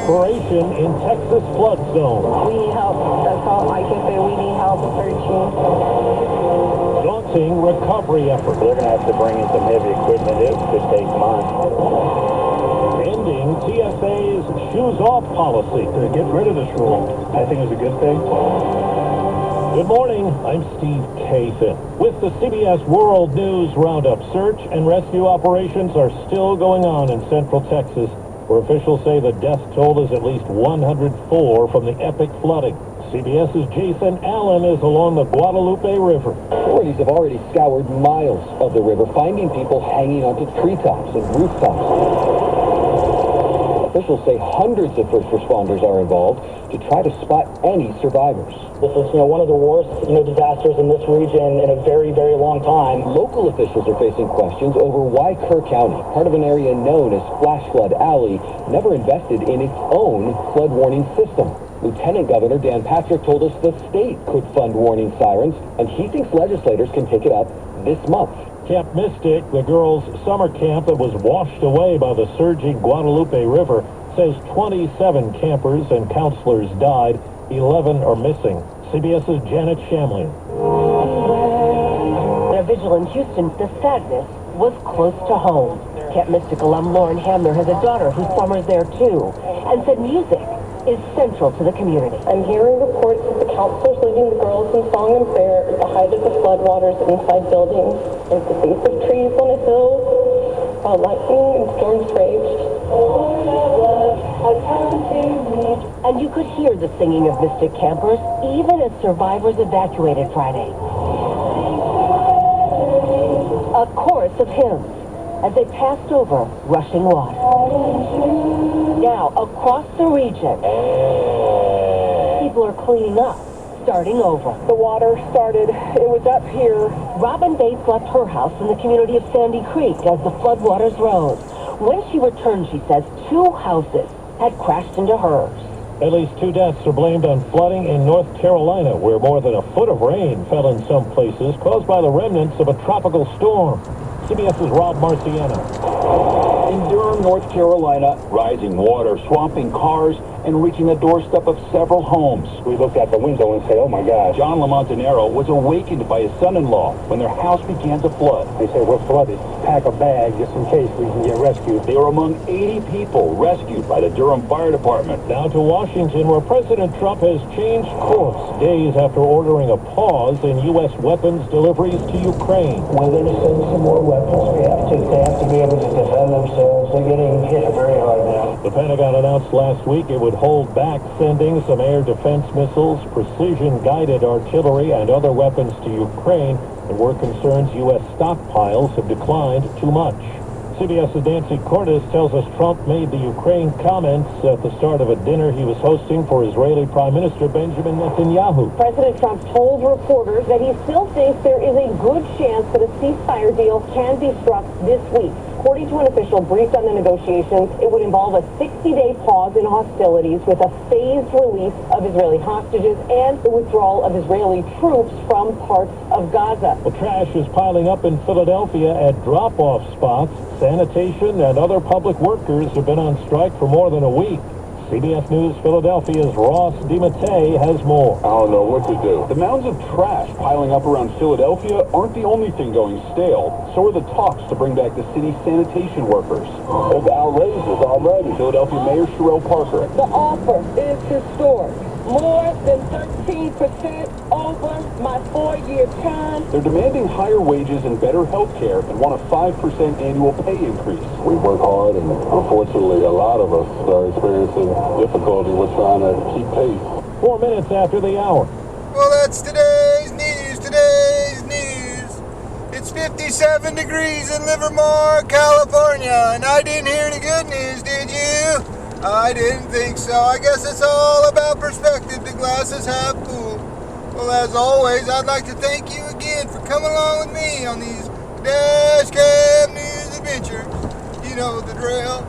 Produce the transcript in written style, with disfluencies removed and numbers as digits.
desperation in Texas flood zone. We need help. That's all I can say. We need help searching. Daunting recovery efforts. They're going to have to bring in some heavy equipment. It could take months. Ending TSA's shoes-off policy. To get rid of this rule, I think is a good thing. Good morning, I'm Steve Kathan. With the CBS World News Roundup, search and rescue operations are still going on in central Texas, where officials say the death toll is at least 104 from the epic flooding. CBS's Jason Allen is along the Guadalupe River. Authorities have already scoured miles of the river, finding people hanging onto treetops and rooftops. Officials say hundreds of first responders are involved to try to spot any survivors. This is, one of the worst, disasters in this region in a very, very long time. Local officials are facing questions over why Kerr County, part of an area known as Flash Flood Alley, never invested in its own flood warning system. Lieutenant Governor Dan Patrick told us the state could fund warning sirens, and he thinks legislators can take it up this month. Camp Mystic, the girls' summer camp that was washed away by the surging Guadalupe River, says 27 campers and counselors died. 11 are missing. CBS's Janet Shamlian. Their vigil in Houston, the sadness was close to home. Camp Mystic alum Lauren Hamner has a daughter who summers there too, and said music is central to the community. I'm hearing reports of the counselors leading the girls in song and prayer at the height of the floodwaters inside buildings and at the base of trees on a hill while lightning and storms raged. And you could hear the singing of Mystic campers even as survivors evacuated Friday. A chorus of hymns as they passed over rushing water. Now, across the region, people are cleaning up, starting over. The water started, it was up here. Robin Bates left her house in the community of Sandy Creek as the floodwaters rose. When she returned, she says 2 houses had crashed into hers. At least 2 deaths are blamed on flooding in North Carolina, where more than a foot of rain fell in some places, caused by the remnants of a tropical storm. CBS's Rob Marciano. In Durham, North Carolina, rising water swamping cars and reaching the doorstep of several homes. We looked out the window and said, oh my God. John LaMontanero was awakened by his son-in-law when their house began to flood. They said, we're flooded. Pack a bag just in case we can get rescued. They were among 80 people rescued by the Durham Fire Department. Now to Washington, where President Trump has changed course days after ordering a pause in U.S. weapons deliveries to Ukraine. We're going to send some more weapons. They have to be able to defend themselves. They're getting hit very hard now. The Pentagon announced last week it would hold back sending some air defense missiles, precision-guided artillery, and other weapons to Ukraine. There were concerns U.S. stockpiles have declined too much. CBS's Nancy Cordes tells us Trump made the Ukraine comments at the start of a dinner he was hosting for Israeli Prime Minister Benjamin Netanyahu. President Trump told reporters that he still thinks there is a good chance that a ceasefire deal can be struck this week. According to an official briefed on the negotiations, it would involve a 60-day pause in hostilities with a phased release of Israeli hostages and the withdrawal of Israeli troops from parts of Gaza. Well, trash is piling up in Philadelphia at drop-off spots. Sanitation and other public workers have been on strike for more than a week. CBS News Philadelphia's Ross DiMattei has more. I don't know what to do. The mounds of trash piling up around Philadelphia aren't the only thing going stale. So are the talks to bring back the city's sanitation workers. It's outrageous already. Philadelphia Mayor Sherelle Parker. The offer is historic. More than 13% over my 4-year term. They're demanding higher wages and better health care and want a 5% annual pay increase. We work hard, and unfortunately, a lot of us are experiencing difficulty with trying to keep pace. 4 minutes after the hour. Well, that's today's news. It's 57 degrees in Livermore, California, and I didn't hear any good news, did you? I didn't think so. I guess it's all about perspective. The glass is half full. Well, as always, I'd like to thank you again for coming along with me on these Dash Cam News adventures. You know the drill.